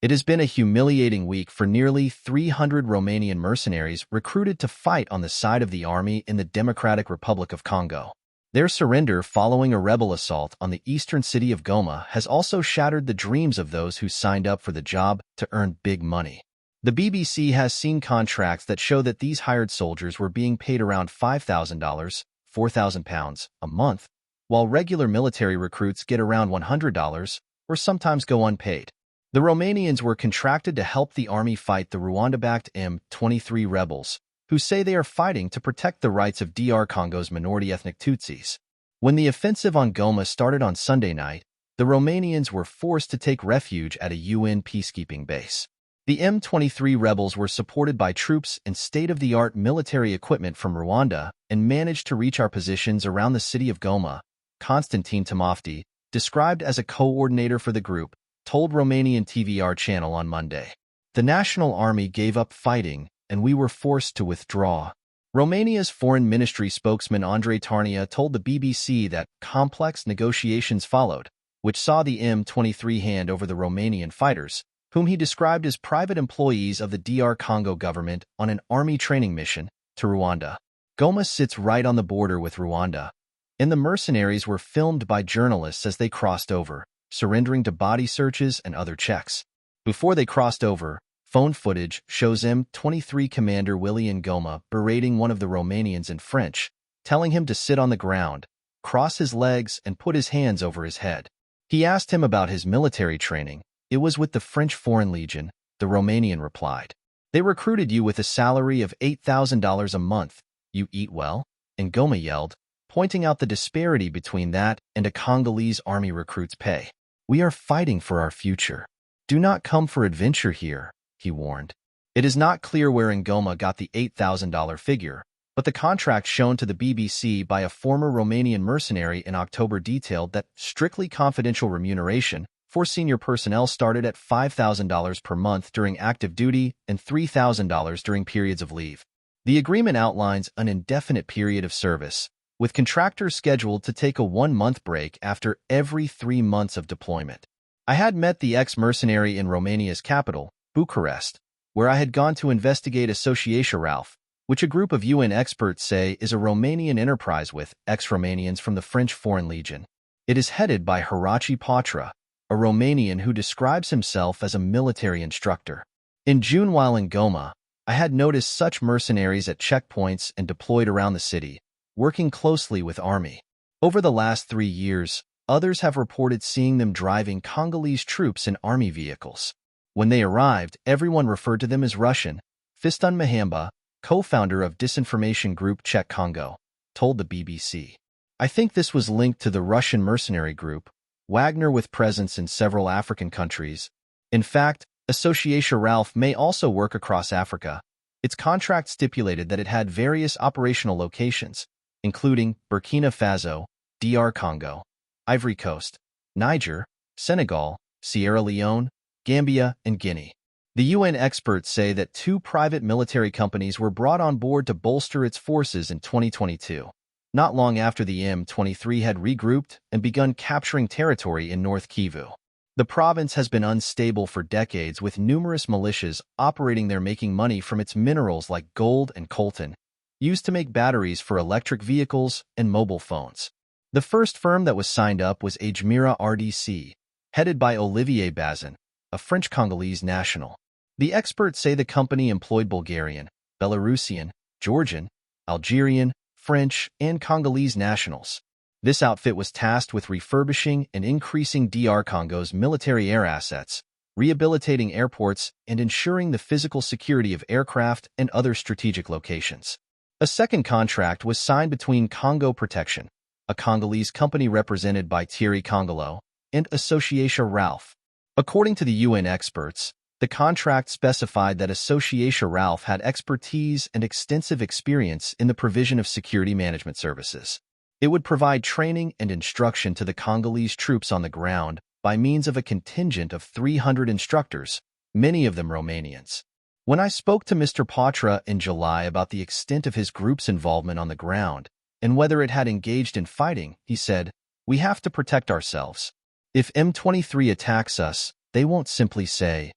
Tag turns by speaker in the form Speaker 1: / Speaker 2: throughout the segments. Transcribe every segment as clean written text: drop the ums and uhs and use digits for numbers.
Speaker 1: It has been a humiliating week for nearly 300 Romanian mercenaries recruited to fight on the side of the army in the Democratic Republic of Congo. Their surrender following a rebel assault on the eastern city of Goma has also shattered the dreams of those who signed up for the job to earn big money. The BBC has seen contracts that show that these hired soldiers were being paid around $5,000, £4,000 a month, while regular military recruits get around $100 or sometimes go unpaid. The Romanians were contracted to help the army fight the Rwanda-backed M23 rebels, who say they are fighting to protect the rights of DR Congo's minority ethnic Tutsis. When the offensive on Goma started on Sunday night, the Romanians were forced to take refuge at a UN peacekeeping base. The M23 rebels were supported by troops and state-of-the-art military equipment from Rwanda and managed to reach our positions around the city of Goma. Konstantin Timofti, described as a coordinator for the group, told Romanian TVR channel on Monday. The National Army gave up fighting, and we were forced to withdraw. Romania's Foreign Ministry spokesman Andrei Tarnia told the BBC that complex negotiations followed, which saw the M23 hand over the Romanian fighters, whom he described as private employees of the DR Congo government on an army training mission, to Rwanda. Goma sits right on the border with Rwanda, and the mercenaries were filmed by journalists as they crossed over, surrendering to body searches and other checks. Before they crossed over, phone footage shows M23 commander William Goma berating one of the Romanians in French, telling him to sit on the ground, cross his legs, and put his hands over his head. He asked him about his military training. It was with the French Foreign Legion, the Romanian replied. They recruited you with a salary of $8,000 a month. You eat well? And Goma yelled, pointing out the disparity between that and a Congolese army recruit's pay. We are fighting for our future. Do not come for adventure here, he warned. It is not clear where Goma got the $8,000 figure, but the contract shown to the BBC by a former Romanian mercenary in October detailed that strictly confidential remuneration for senior personnel started at $5,000 per month during active duty and $3,000 during periods of leave. The agreement outlines an indefinite period of service, with contractors scheduled to take a 1-month break after every 3 months of deployment. I had met the ex-mercenary in Romania's capital, Bucharest, where I had gone to investigate Association Ralph, which a group of UN experts say is a Romanian enterprise with ex-Romanians from the French Foreign Legion. It is headed by Hirachi Patra, a Romanian who describes himself as a military instructor. In June, while in Goma, I had noticed such mercenaries at checkpoints and deployed around the city, working closely with army. Over the last 3 years, others have reported seeing them driving Congolese troops in army vehicles. When they arrived, everyone referred to them as Russian. Fiston Mahamba, co-founder of disinformation group Czech Congo, told the BBC. I think this was linked to the Russian mercenary group, Wagner, with presence in several African countries. In fact, Association Ralph may also work across Africa. Its contract stipulated that it had various operational locations, including Burkina Faso, DR Congo, Ivory Coast, Niger, Senegal, Sierra Leone, Gambia, and Guinea. The UN experts say that 2 private military companies were brought on board to bolster its forces in 2022, not long after the M23 had regrouped and begun capturing territory in North Kivu. The province has been unstable for decades, with numerous militias operating there making money from its minerals like gold and coltan, used to make batteries for electric vehicles and mobile phones. The first firm that was signed up was Ajmira RDC, headed by Olivier Bazin, a French-Congolese national. The experts say the company employed Bulgarian, Belarusian, Georgian, Algerian, French, and Congolese nationals. This outfit was tasked with refurbishing and increasing DR Congo's military air assets, rehabilitating airports, and ensuring the physical security of aircraft and other strategic locations. A second contract was signed between Congo Protection, a Congolese company represented by Thierry Congolo, and Association Ralph. According to the UN experts, the contract specified that Association Ralph had expertise and extensive experience in the provision of security management services. It would provide training and instruction to the Congolese troops on the ground by means of a contingent of 300 instructors, many of them Romanians. When I spoke to Mr. Patra in July about the extent of his group's involvement on the ground and whether it had engaged in fighting, he said, "We have to protect ourselves. If M23 attacks us, they won't simply say,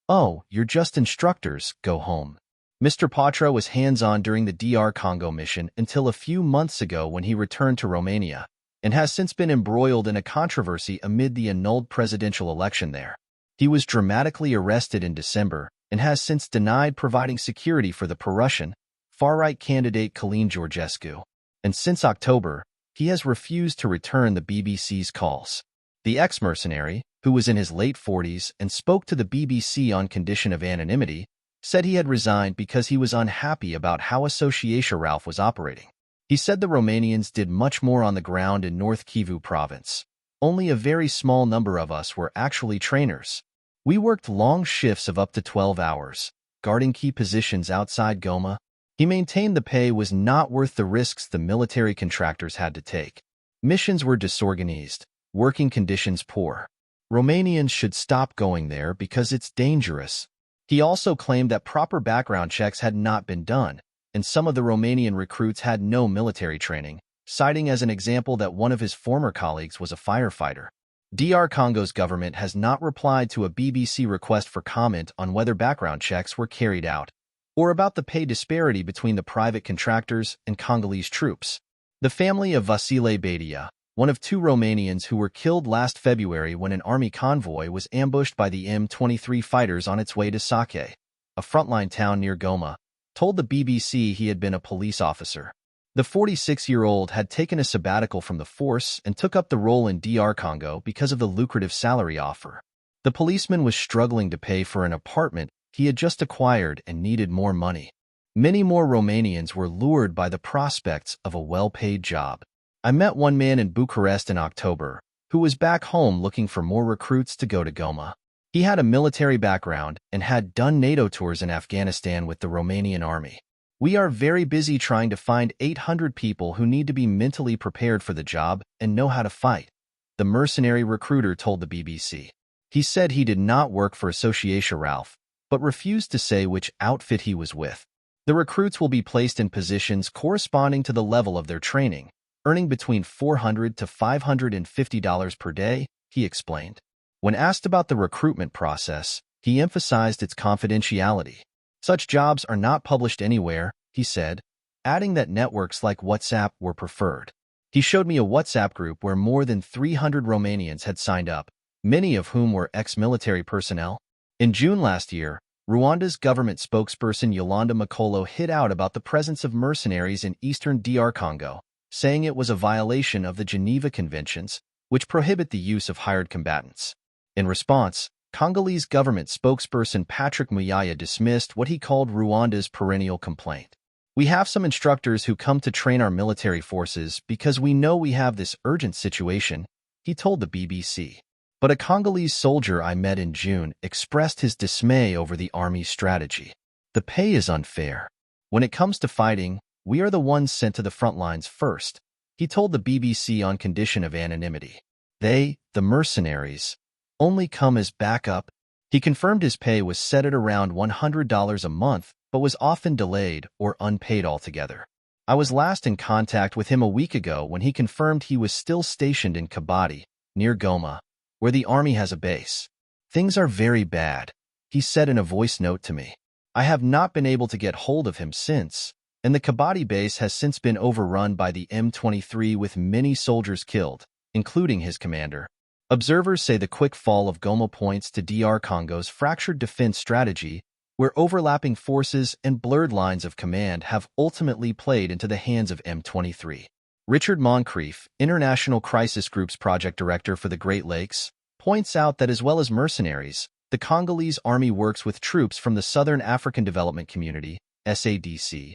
Speaker 1: "Oh, you're just instructors, go home." Mr. Patra was hands-on during the DR Congo mission until a few months ago when he returned to Romania, and has since been embroiled in a controversy amid the annulled presidential election there. He was dramatically arrested in December and has since denied providing security for the pro-Russian, far-right candidate Călin Georgescu. And since October, he has refused to return the BBC's calls. The ex-mercenary, who was in his late 40s and spoke to the BBC on condition of anonymity, said he had resigned because he was unhappy about how Association Ralph was operating. He said the Romanians did much more on the ground in North Kivu province. Only a very small number of us were actually trainers. We worked long shifts of up to 12 hours, guarding key positions outside Goma. He maintained the pay was not worth the risks the military contractors had to take. Missions were disorganized, working conditions poor. Romanians should stop going there because it's dangerous. He also claimed that proper background checks had not been done, and some of the Romanian recruits had no military training, citing as an example that one of his former colleagues was a firefighter. DR Congo's government has not replied to a BBC request for comment on whether background checks were carried out, or about the pay disparity between the private contractors and Congolese troops. The family of Vasile Badia, one of two Romanians who were killed last February when an army convoy was ambushed by the M23 fighters on its way to Sake, a frontline town near Goma, told the BBC he had been a police officer. The 46-year-old had taken a sabbatical from the force and took up the role in DR Congo because of the lucrative salary offer. The policeman was struggling to pay for an apartment he had just acquired and needed more money. Many more Romanians were lured by the prospects of a well-paid job. I met one man in Bucharest in October who was back home looking for more recruits to go to Goma. He had a military background and had done NATO tours in Afghanistan with the Romanian army. "We are very busy trying to find 800 people who need to be mentally prepared for the job and know how to fight," the mercenary recruiter told the BBC. He said he did not work for Association Ralph, but refused to say which outfit he was with. The recruits will be placed in positions corresponding to the level of their training, earning between $400 to $550 per day, he explained. When asked about the recruitment process, he emphasized its confidentiality. "Such jobs are not published anywhere," he said, adding that networks like WhatsApp were preferred. He showed me a WhatsApp group where more than 300 Romanians had signed up, many of whom were ex-military personnel. In June last year, Rwanda's government spokesperson Yolanda Makolo hid out about the presence of mercenaries in eastern DR Congo, saying it was a violation of the Geneva Conventions, which prohibit the use of hired combatants. In response, Congolese government spokesperson Patrick Muyaya dismissed what he called Rwanda's perennial complaint. "We have some instructors who come to train our military forces because we know we have this urgent situation," he told the BBC. But a Congolese soldier I met in June expressed his dismay over the army's strategy. "The pay is unfair. When it comes to fighting, we are the ones sent to the front lines first," he told the BBC on condition of anonymity. "They, the mercenaries, only come as backup." He confirmed his pay was set at around $100 a month, but was often delayed or unpaid altogether. I was last in contact with him a week ago when he confirmed he was still stationed in Kabati, near Goma, where the army has a base. "Things are very bad," he said in a voice note to me. "I have not been able to get hold of him since, and the Kabati base has since been overrun by the M23 with many soldiers killed, including his commander." Observers say the quick fall of Goma points to DR Congo's fractured defense strategy, where overlapping forces and blurred lines of command have ultimately played into the hands of M23. Richard Moncrief, International Crisis Group's project director for the Great Lakes, points out that as well as mercenaries, the Congolese army works with troops from the Southern African Development Community, SADC,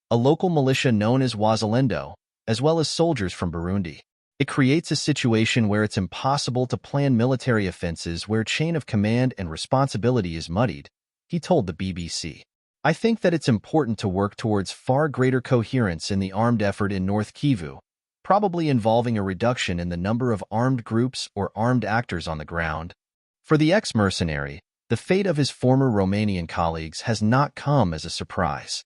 Speaker 1: a local militia known as Wazalendo, as well as soldiers from Burundi. It creates a situation where it's impossible to plan military offenses where chain of command and responsibility is muddied, he told the BBC. "I think that it's important to work towards far greater coherence in the armed effort in North Kivu, probably involving a reduction in the number of armed groups or armed actors on the ground." For the ex-mercenary, the fate of his former Romanian colleagues has not come as a surprise.